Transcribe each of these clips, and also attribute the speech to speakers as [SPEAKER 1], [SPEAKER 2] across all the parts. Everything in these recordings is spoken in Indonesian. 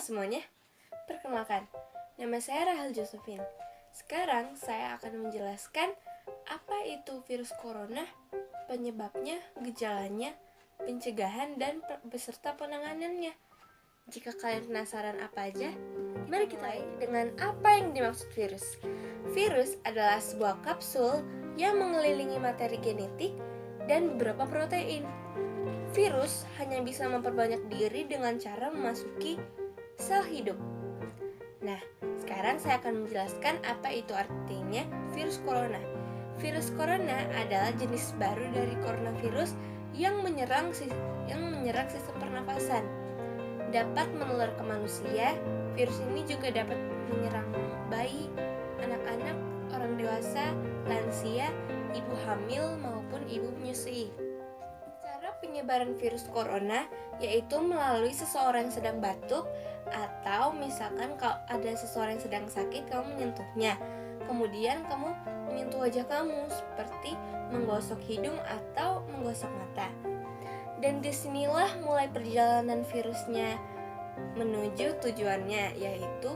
[SPEAKER 1] semuanya, perkenalkan, nama saya Rahel Josephine. Sekarang saya akan menjelaskan apa itu virus corona, penyebabnya, gejalanya, pencegahan, dan beserta penanganannya. Jika kalian penasaran apa aja, mari kita mulai dengan apa yang dimaksud virus. Virus adalah sebuah kapsul yang mengelilingi materi genetik dan beberapa protein. Virus hanya bisa memperbanyak diri dengan cara memasuki sel hidup. Nah, sekarang saya akan menjelaskan apa itu artinya virus corona. Virus corona adalah jenis baru dari coronavirus yang menyerang sistem pernafasan. Dapat menular ke manusia. Virus ini juga dapat menyerang bayi, anak-anak, orang dewasa, lansia, ibu hamil maupun ibu menyusui. Cara penyebaran virus corona yaitu melalui seseorang yang sedang batuk, atau misalkan kalau ada seseorang yang sedang sakit, kamu menyentuhnya, kemudian kamu menyentuh wajah kamu seperti menggosok hidung atau menggosok mata. Dan disinilah mulai perjalanan virusnya menuju tujuannya, yaitu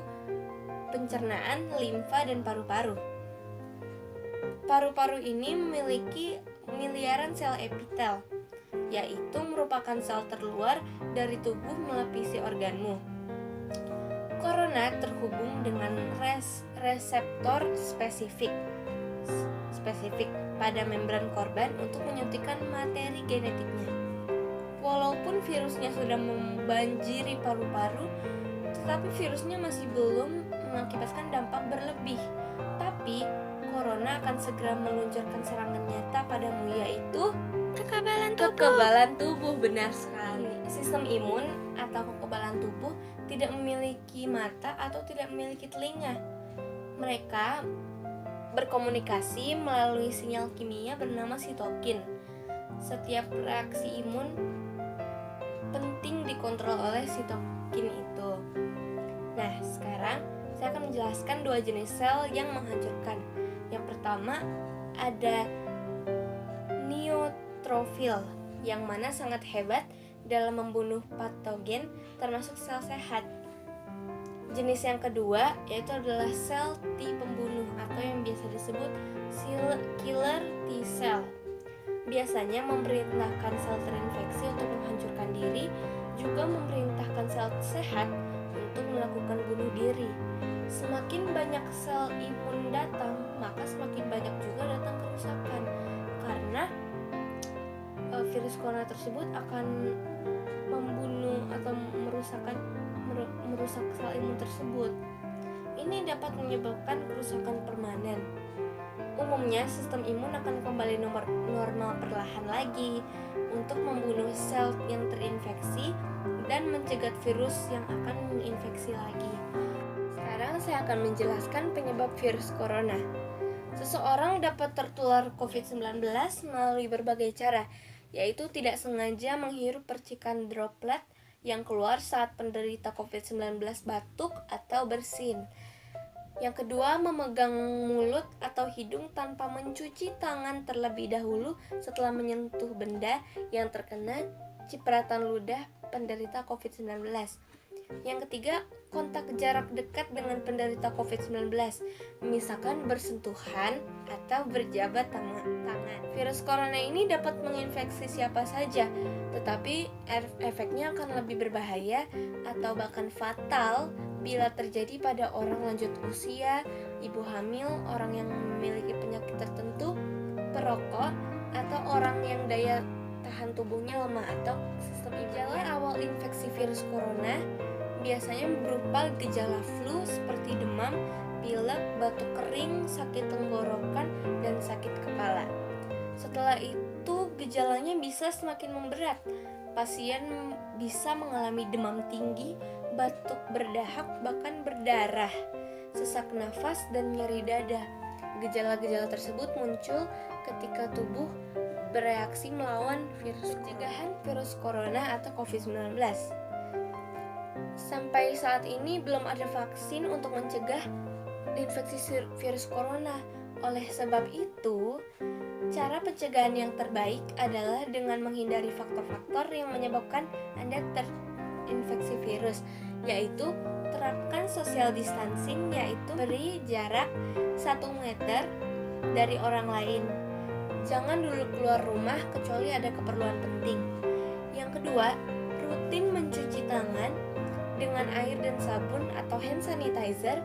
[SPEAKER 1] pencernaan, limfa, dan paru-paru. Paru-paru ini memiliki miliaran sel epitel, yaitu merupakan sel terluar dari tubuh melapisi organmu. Corona terhubung dengan reseptor spesifik pada membran korban untuk menyuntikkan materi genetiknya. Walaupun virusnya sudah membanjiri paru-paru, tetapi virusnya masih belum mengakibatkan dampak berlebih. Tapi corona akan segera meluncurkan serangan nyata padamu, yaitu kekebalan tubuh. Benar sekali. Sistem imun atau kekebalan tubuh tidak memiliki mata atau tidak memiliki telinga. Mereka berkomunikasi melalui sinyal kimia bernama sitokin. Setiap reaksi imun penting dikontrol oleh sitokin itu. Nah, sekarang saya akan menjelaskan dua jenis sel yang menghancurkan. Yang pertama ada neutrofil, yang mana sangat hebat dalam membunuh patogen termasuk sel sehat. Jenis yang kedua yaitu adalah sel T pembunuh atau yang biasa disebut killer T cell. Biasanya memerintahkan sel terinfeksi untuk menghancurkan diri, juga memerintahkan sel sehat untuk melakukan bunuh diri. Semakin banyak sel imun datang, maka semakin banyak juga datang kerusakan, karena virus corona tersebut akan membunuh atau merusak sel imun tersebut. Ini dapat menyebabkan kerusakan permanen. Umumnya sistem imun akan kembali normal perlahan lagi untuk membunuh sel yang terinfeksi dan mencegah virus yang akan menginfeksi lagi. Sekarang saya akan menjelaskan penyebab virus corona. Seseorang dapat tertular COVID-19 melalui berbagai cara, yaitu tidak sengaja menghirup percikan droplet yang keluar saat penderita COVID-19 batuk atau bersin. Yang kedua, memegang mulut atau hidung tanpa mencuci tangan terlebih dahulu setelah menyentuh benda yang terkena cipratan ludah penderita COVID-19. Yang ketiga, kontak jarak dekat dengan penderita COVID-19, misalkan bersentuhan atau berjabat tangan. Virus corona ini dapat menginfeksi siapa saja, tetapi efeknya akan lebih berbahaya atau bahkan fatal bila terjadi pada orang lanjut usia, ibu hamil, orang yang memiliki penyakit tertentu, perokok, atau orang yang daya tahan tubuhnya lemah atau sistem imun. Gejala awal infeksi virus corona biasanya berupa gejala flu seperti demam, pilek, batuk kering, sakit tenggorokan, dan sakit kepala. Setelah itu gejalanya bisa semakin memberat. Pasien bisa mengalami demam tinggi, batuk berdahak, bahkan berdarah, sesak nafas, dan nyeri dada. Gejala-gejala tersebut muncul ketika tubuh bereaksi melawan virus. Pencegahan virus corona atau COVID-19. Sampai saat ini belum ada vaksin untuk mencegah infeksi virus corona. Oleh sebab itu, cara pencegahan yang terbaik adalah dengan menghindari faktor-faktor yang menyebabkan Anda terinfeksi infeksi virus, yaitu terapkan social distancing, yaitu beri jarak 1 meter dari orang lain. Jangan dulu keluar rumah kecuali ada keperluan penting. Yang kedua, rutin mencuci tangan dengan air dan sabun atau hand sanitizer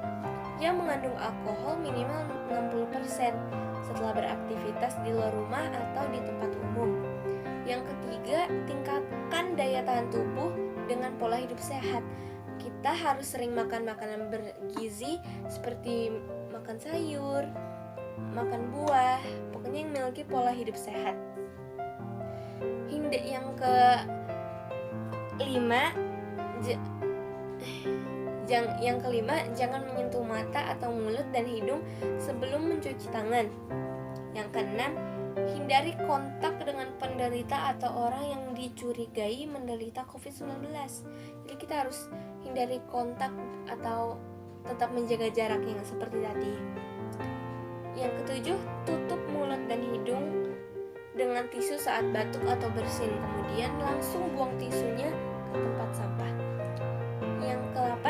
[SPEAKER 1] yang mengandung alkohol minimal 60% setelah beraktivitas di luar rumah atau di tempat umum. Yang ketiga, tingkatkan daya tahan tubuh dengan pola hidup sehat. Kita harus sering makan makanan bergizi seperti makan sayur, makan buah, pokoknya yang memiliki pola hidup sehat. Yang kelima, jangan menyentuh mata atau mulut dan hidung sebelum mencuci tangan. Yang keenam, hindari kontak dengan penderita atau orang yang dicurigai menderita COVID-19. Jadi kita harus hindari kontak atau tetap menjaga jarak yang seperti tadi. Yang ketujuh, tutup mulut dan hidung dengan tisu saat batuk atau bersin, kemudian langsung buang tisunya ke tempat sampah. Yang ke-8,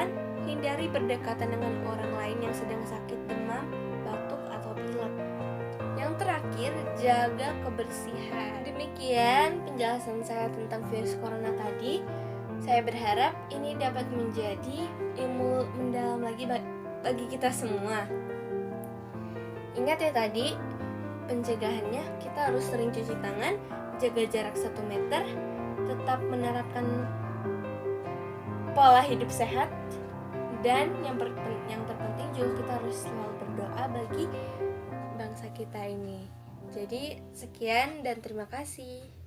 [SPEAKER 1] hindari berdekatan dengan orang lain yang sedang sakit demam, batuk, atau pilek. Yang terakhir, jaga kebersihan. Demikian penjelasan saya tentang virus corona tadi. Saya berharap ini dapat menjadi ilmu mendalam lagi bagi kita semua. Ingat ya tadi, pencegahannya kita harus sering cuci tangan, jaga jarak 1 meter, tetap menerapkan pola hidup sehat, dan yang terpenting juga kita harus selalu berdoa bagi bangsa kita ini. Jadi sekian dan terima kasih.